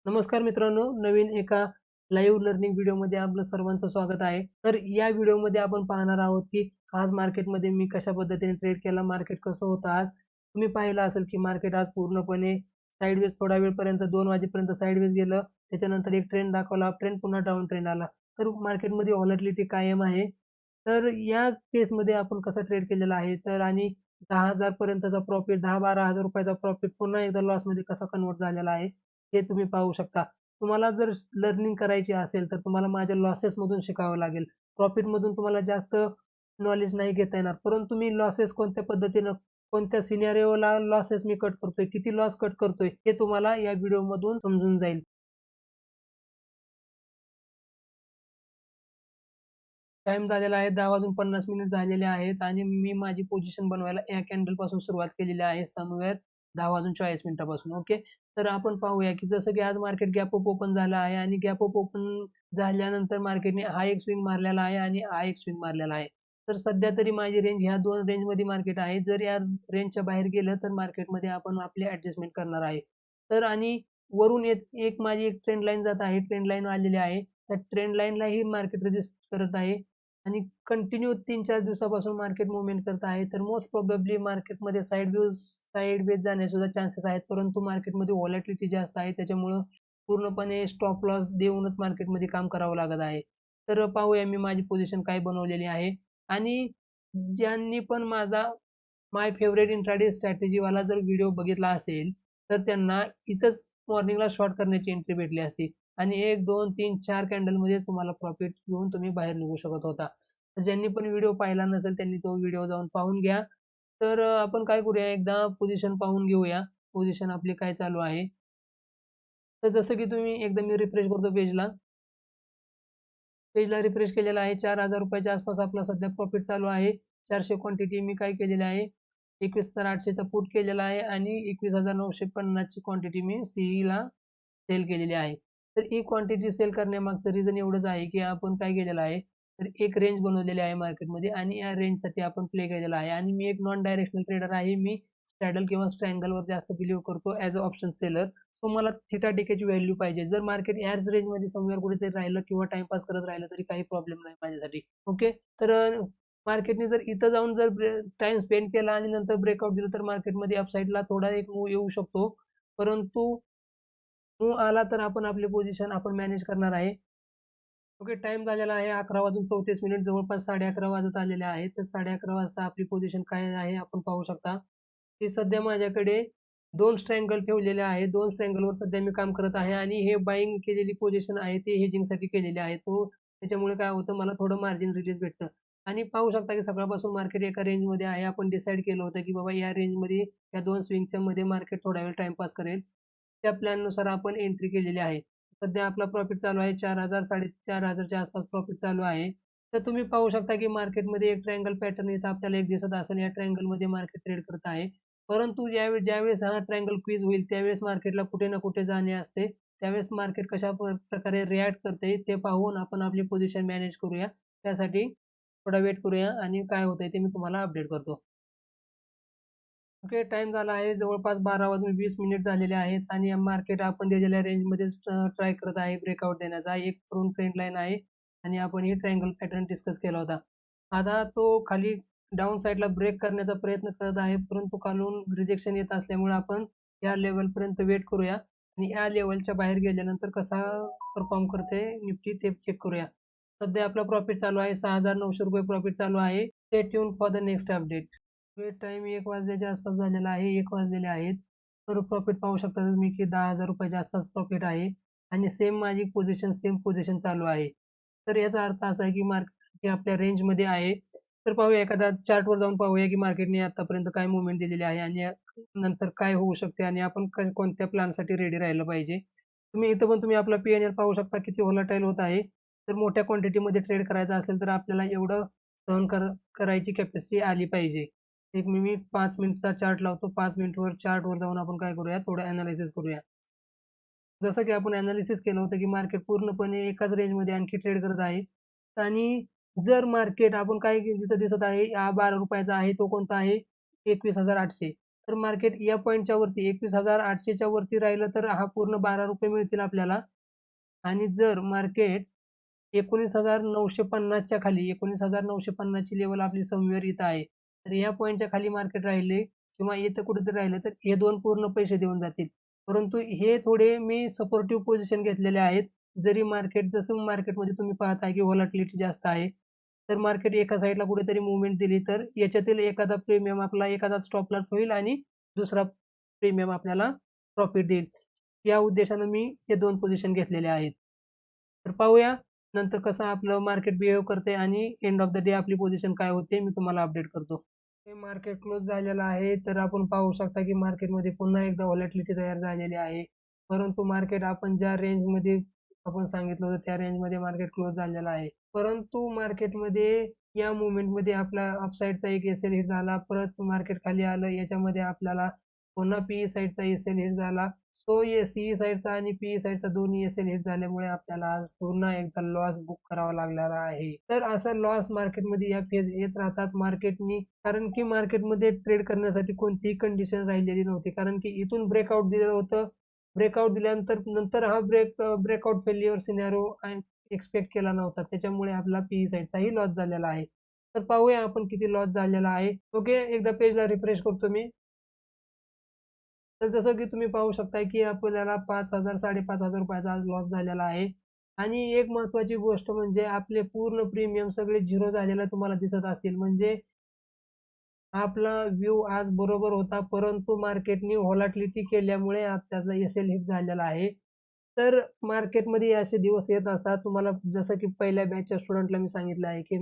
नमस्कार मित्रांनो, नवीन एका लाईव्ह लर्निंग व्हिडिओमध्ये आपलं सर्वांचं स्वागत आहे. तर या व्हिडिओमध्ये आपण पाहणार आहोत, की आज मार्केटमध्ये मी कशा पद्धतीने ट्रेड केला, मार्केट कसं होतं आज. तुम्ही पाहिलं असेल, की मार्केट आज पूर्णपणे साइडवेज थोड्या वेळपर्यंत 2 वाजेपर्यंत साइडवेज गेलं. त्याच्यानंतर एक ट्रेंड दाखवला, ट्रेंड पुन्हा डाऊन ट्रेंड आला. तर मार्केटमध्ये व्हॉलॅटिलिटी कायम आहे. तर या केसमध्ये आपण कसं ट्रेड केलेला आहे, तर आणि 10,000 पर्यंतचा प्रॉफिट, 10-12,000 रुपयाचा प्रॉफिट पुन्हा एकदा लॉसमध्ये कसा कन्व्हर्ट झालेला आहे, हे तुम्ही पाहू शकता. तुम्हाला जर लर्निंग करायची असेल तर तुम्हाला माझ्या लॉसेसमधून शिकावं लागेल. प्रॉफिटमधून तुम्हाला जास्त नॉलेज नाही घेता येणार. परंतु मी लॉसेस कोणत्या पद्धतीनं, कोणत्या सिनेरिओला लॉसेस मी कट करतोय, किती लॉस कट करतोय, हे तुम्हाला या व्हिडिओमधून समजून जाईल. टाईम झालेला आहे 10 वाजून 50 मिनिट झालेले आहेत आणि मी माझी पोझिशन बनवायला या कॅन्डलपासून सुरुवात केलेली आहे समवेअर 10 वाजून 40 मिनिटापासून. ओके. तर आपण पाहूया, की जसं की आज मार्केट गॅप अप ओपन झालं आहे आणि गॅप अप ओपन झाल्यानंतर मार्केटने हा एक स्विंग मारलेला आहे आणि हा एक स्विंग मारलेला आहे. तर सध्या तरी माझी रेंज ह्या 2 रेंजमध्ये मार्केट आहे. जर या रेंजच्या बाहेर गेलं तर मार्केटमध्ये आपण आपली ॲडजस्टमेंट करणार आहे. तर आणि वरून एक माझी एक ट्रेंड लाईन जात आहे. ट्रेंड लाईन आलेली आहे. त्या ट्रेंड लाईनलाही मार्केट रेझिस्ट करत आहे. आणि कंटिन्यू 3-4 दिवसापासून मार्केट मूव्हमेंट करत आहे. तर मोस्ट प्रोबॅबली मार्केटमध्ये साइडवेज जाण्यासुद्धा चान्सेस आहेत. परंतु मार्केटमध्ये व्हॉलॅटिलिटी जास्त आहे. त्याच्यामुळं पूर्णपणे स्टॉप लॉस देऊनच मार्केटमध्ये काम करावं लागत आहे. तर पाहूया मी माझी पोझिशन काय बनवलेली आहे. आणि ज्यांनी पण माय फेव्हरेट इंट्राडे स्ट्रॅटेजीवाला जर व्हिडिओ बघितला असेल, तर त्यांना इथंच मॉर्निंगला शॉर्ट करण्याची एंट्री भेटली असती. आणि 1, 2, 3, 4 कॅन्डलमध्ये तुम्हाला प्रॉफिट घेऊन तुम्ही बाहेर निघू शकत होता. तर ज्यांनी पण व्हिडिओ पाहिला नसेल त्यांनी तो व्हिडिओ जाऊन पाहून घ्या. तर आपण काय करूया एकदा पोझिशन पाहून घेऊया. पोझिशन आपली काय चालू आहे. तर जसं की तुम्ही एकदा मी रिफ्रेश करतो पेजला. पेजला रिफ्रेश केलेला आहे. ₹4,000 च्या आसपास आपला सध्या प्रॉफिट चालू आहे. 400 क्वांटिटी मी काय केलेली आहे, 21,800 चा पुट केलेला आहे आणि 21,950 ची क्वांटिटी मी सीईला सेल केलेली आहे. तर ही क्वांटिटी सेल करण्यामागचं रिझन एवढंच आहे, की आपण काय केलेलं आहे, तर एक रेंज बनवलेली आहे मार्केटमध्ये आणि या रेंजसाठी आपण प्ले केलेला आहे आणि मी एक नॉन डायरेक्शनल ट्रेडर आहे. मी सॅडल किंवा स्ट्रँगलवर जास्त बिलीव्ह करतो as a option seller. So मला थिटा टिकेची व्हॅल्यू पाहिजे. जर मार्केट याच रेंजमध्ये समवेअर कुठेतरी राहिलं किंवा टाईमपास करत राहिलं तरी काही प्रॉब्लेम नाही माझ्यासाठी. ओके. तर मार्केटने जर इथं जाऊन जर टाईम स्पेंड केला आणि नंतर ब्रेकआउट दिलं तर मार्केटमध्ये अपसाईडला थोडा एक मूव्ह येऊ शकतो. परंतु मूव्ह आला तर आपण आपली पोझिशन आपण मॅनेज करणार आहे. ओके. टाईम झालेला आहे 11 वाजून 34 मिनिट. जवळपास 11:30 वाजत आलेले आहेत. तर 11:30 वाजता आपली पोझिशन काय आहे आपण पाहू शकता, की सध्या माझ्याकडे 2 स्ट्रँगल ठेवलेले आहेत. 2 स्ट्रँगलवर सध्या मी काम करत आहे आणि हे बायिंग केलेली पोझिशन आहे ते हेजिंगसाठी केलेली आहे. त्याच्यामुळे काय होतं मला थोडं मार्जिन रिलीज भेटतं. आणि पाहू शकता की सकाळपासून मार्केट एका रेंजमध्ये आहे. आपण डिसाईड केलं होतं की बाबा या रेंजमध्ये या 2 स्विंगच्या मध्ये मार्केट थोडा वेळ टाईमपास करेल. त्या प्लॅननुसार आपण एंट्री केलेली आहे. सध्या आपला प्रॉफिट चालू आहे 4,000 4,500 च्या आसपास प्रॉफिट चालू आहे. तर तुम्ही पाहू शकता की मार्केटमध्ये एक ट्रायंगल पॅटर्न इथं आपल्याला एक दिसत असेल. या ट्रायंगलमध्ये मार्केट ट्रेड करत आहे. परंतु ज्यावेळेस हा ट्रायंगल क्वीज होईल त्यावेळेस मार्केटला कुठे ना कुठे जाणे असते. त्यावेळेस मार्केट कशा प्रकारे रिॲक्ट करते ते पाहून आपण आपली पोझिशन मॅनेज करूया. त्यासाठी थोडा वेट करूया आणि काय होतंय ते मी तुम्हाला अपडेट करतो. ओके. टाईम झाला आहे जवळपास 12 वाजून 20 मिनिट झालेले आहेत आणि मार्केट आपण दिलेल्या रेंजमध्येच ट्राय करत आहे ब्रेकआउट देण्याचा. एक करून ट्रेंड लाईन आहे आणि आपण ही ट्रायंगल पॅटर्न डिस्कस केला होता. आता तो खाली डाउन साइडला ब्रेक करण्याचा प्रयत्न करत आहे, परंतु खालून रिजेक्शन येत असल्यामुळे आपण या लेव्हलपर्यंत वेट करूया आणि या लेव्हलच्या बाहेर गेल्यानंतर कसा परफॉर्म करते निफ्टी ते चेक करूया. सध्या आपला प्रॉफिट चालू आहे ₹6,900 प्रॉफिट चालू आहे. Stay tune for the next update. Wait time 1 वाजल्याच्या आसपास झालेला आहे. 1 वाजलेले आहेत. तर प्रॉफिट पाहू शकता तुम्ही की ₹10,000 च्या आसपास प्रॉफिट आहे आणि सेम पोझिशन चालू आहे. तर याचा अर्थ असा आहे की मार्केट आपल्या रेंजमध्ये आहे. तर पाहूया एखादा चार्टवर जाऊन पाहूया की मार्केटने आतापर्यंत काय मूव्हमेंट दिलेली आहे आणि नंतर काय होऊ शकते आणि आपण कोणत्या प्लॅनसाठी रेडी राहिलं पाहिजे. इथं पण तुम्ही आपला पी-एन-एल पाहू शकता किती व्होलाटाईल होत आहे. तर मोठ्या क्वांटिटीमध्ये ट्रेड करायचा असेल तर आपल्याला एवढं सहन करायची कॅपॅसिटी आली पाहिजे. एक मी 5 मिनिटचा चार्ट लावतो. 5 मिनिटवर चार्टवर जाऊन आपण काय करूया, थोडं एनालिसिस करूया. जसं की आपण एनालिसिस केलं होतं, की मार्केट पूर्णपणे एकाच रेंजमध्ये आणखी ट्रेड करत आहे. आणि जर मार्केट आपण काय तिथं दिसत आहे, हा ₹12 चा आहे. तो कोणता आहे? 21,800. तर मार्केट या पॉईंटच्या वरती 21,800च्या वरती राहिलं तर हा पूर्ण 12 रुपये मिळतील आपल्याला. आणि जर मार्केट 19,950च्या खाली 19,950 ची लेवल आपली समवेअर इथं आहे. तर या पॉईंटच्या खाली मार्केट राहिले किंवा इथं कुठेतरी राहिलं तर हे 2 पूर्ण पैसे देऊन जातील. परंतु हे थोडे मी सपोर्टिव्ह पोझिशन घेतलेले आहेत. जरी मार्केट जसं मार्केटमध्ये तुम्ही पाहताय की व्हॉलॅटिलिटी जास्त आहे. तर मार्केट एका साईडला कुठेतरी मूव्हमेंट दिली तर याच्यातील एखादा प्रीमियम आपला एखादा स्टॉप लॉस होईल आणि दुसरा प्रीमियम आपल्याला प्रॉफिट देईल. या उद्देशानं मी हे 2 पोझिशन घेतलेले आहेत. तर पाहूया नंतर कसं आपलं मार्केट बिहेव करते आणि एंड ऑफ द डे आपली पोझिशन काय होते मी तुम्हाला अपडेट करतो. हे मार्केट क्लोज झालेलं आहे. तर आपण पाहू शकता की मार्केटमध्ये पुन्हा एकदा व्हॉलॅटिलिटी तयार झालेली आहे. परंतु मार्केट आपण ज्या रेंजमध्ये आपण सांगितलं होतं त्या रेंजमध्ये मार्केट क्लोज झालेलं आहे. परंतु मार्केटमध्ये या मूव्हमेंटमध्ये आपला अपसाईडचा एक एस एल हिट झाला. परत मार्केट खाली आलं. याच्यामध्ये आपल्याला पुन्हा पीई साईडचा एस एल हिट झाला. सो सीई साईडचा आणि पीई साईडचा दोन्ही एस एल हिट झाल्यामुळे आपल्याला आज पुन्हा एकदा लॉस बुक करावा लागलेला आहे. तर असा लॉस मार्केटमध्ये या फेज येत राहतात मार्केटनी, कारण की मार्केटमध्ये ट्रेड करण्यासाठी कोणतीही कंडिशन राहिलेली नव्हती. कारण की इथून ब्रेकआउट दिलं होतं. ब्रेकआउट दिल्यानंतर नंतर हा ब्रेकआउट फेल्युअर सिनारिओ एक्सपेक्ट केला नव्हता. त्याच्यामुळे आपला पीई साईडचाही लॉस झालेला आहे. तर पाहूया आपण किती लॉस झालेला आहे. ओके, एकदा पेजला रिफ्रेश करतो मी. तर जसं की तुम्ही पाहू शकता की आपल्याला 5,000 ₹5,500 रुपयाचा आज लॉस झालेला आहे. आणि एक महत्त्वाची गोष्ट म्हणजे आपले पूर्ण प्रीमियम सगळे झिरो झालेला तुम्हाला दिसत असतील. म्हणजे आपला व्ह्यू आज बरोबर होता, परंतु मार्केटने व्हॉलॅटिलिटी केल्यामुळे आज त्याचा एस-एल हिट झालेला आहे. तर मार्केटमध्ये असे दिवस येत असतात. तुम्हाला जसं की पहिल्या बॅचच्या स्टुडंटला मी सांगितलं आहे की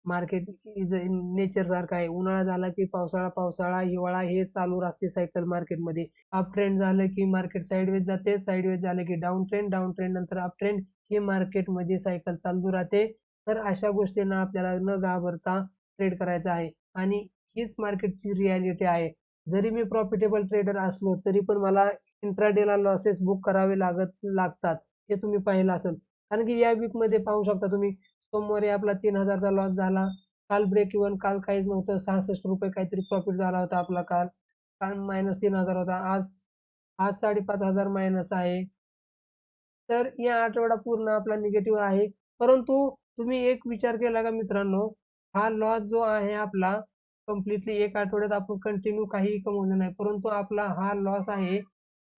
मार्केट इज इन नेचर सारखं आहे. उन्हाळा झाला की पावसाळा, पावसाळा, हिवाळा हे चालू असते सायकल मार्केटमध्ये. अप ट्रेंड झालं की मार्केट साइडवेज जाते, साइडवेज झालं की डाऊन ट्रेंड, डाऊन ट्रेंड नंतर अप ट्रेंड ही मार्केटमध्ये सायकल चालू राहते. तर अशा गोष्टींना आपल्याला न घाबरता ट्रेड करायचं आहे आणि हीच मार्केटची रिॲलिटी आहे. जरी मी प्रॉफिटेबल ट्रेडर असलो तरी पण मला इंट्राडेला लॉसेस बुक करावे लागतात. हे तुम्ही पाहिलं असेल. कारण की या वीकमध्ये पाहू शकता तुम्ही सोमवारी आपला 3,000चा लॉस झाला. काल ब्रेक इव्हन, काल काहीच नव्हतं. ₹66 काहीतरी प्रॉफिट झाला होता आपला काल. काल -3,000 होता. आज आज 5,500 मायनस आहे. तर या आठवडा पूर्ण आपला निगेटिव्ह आहे. परंतु तुम्ही एक विचार केला का मित्रांनो, हा लॉस जो आहे आपला कंप्लीटली एक आठवड्यात आपण कंटिन्यू काहीही कमवलं नाही. परंतु आपला हा लॉस आहे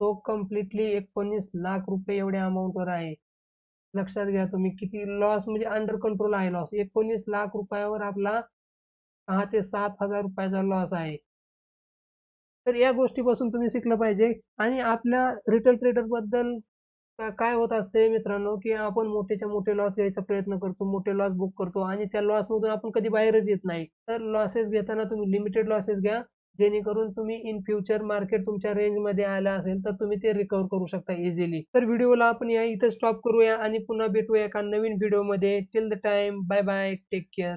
तो कंप्लीटली 19 लाख रुपये एवढ्या अमाउंटवर आहे. लक्षात घ्या तुम्ही किती लॉस म्हणजे अंडर कंट्रोल आहे लॉस. 19 लाख रुपयावर आपला 6,000 ते 7,000 रुपयाचा लॉस आहे. तर या गोष्टीपासून तुम्ही शिकलं पाहिजे. आणि आपल्या रिटेल ट्रेडर बद्दल काय होत असते मित्रांनो, की आपण मोठेच्या मोठे लॉस घ्यायचा प्रयत्न करतो, मोठे लॉस बुक करतो आणि त्या लॉसमधून आपण कधी बाहेरच येत नाही. तर लॉसेस घेताना तुम्ही लिमिटेड लॉसेस घ्या, जेणेकरून तुम्ही इन फ्युचर मार्केट तुमच्या रेंजमध्ये आलं असेल तर तुम्ही ते रिकव्हर करू शकता इझिली. तर व्हिडिओला आपण या इथं स्टॉप करूया आणि पुन्हा भेटूया एका नवीन व्हिडिओमध्ये. Till the time, bye bye, take care.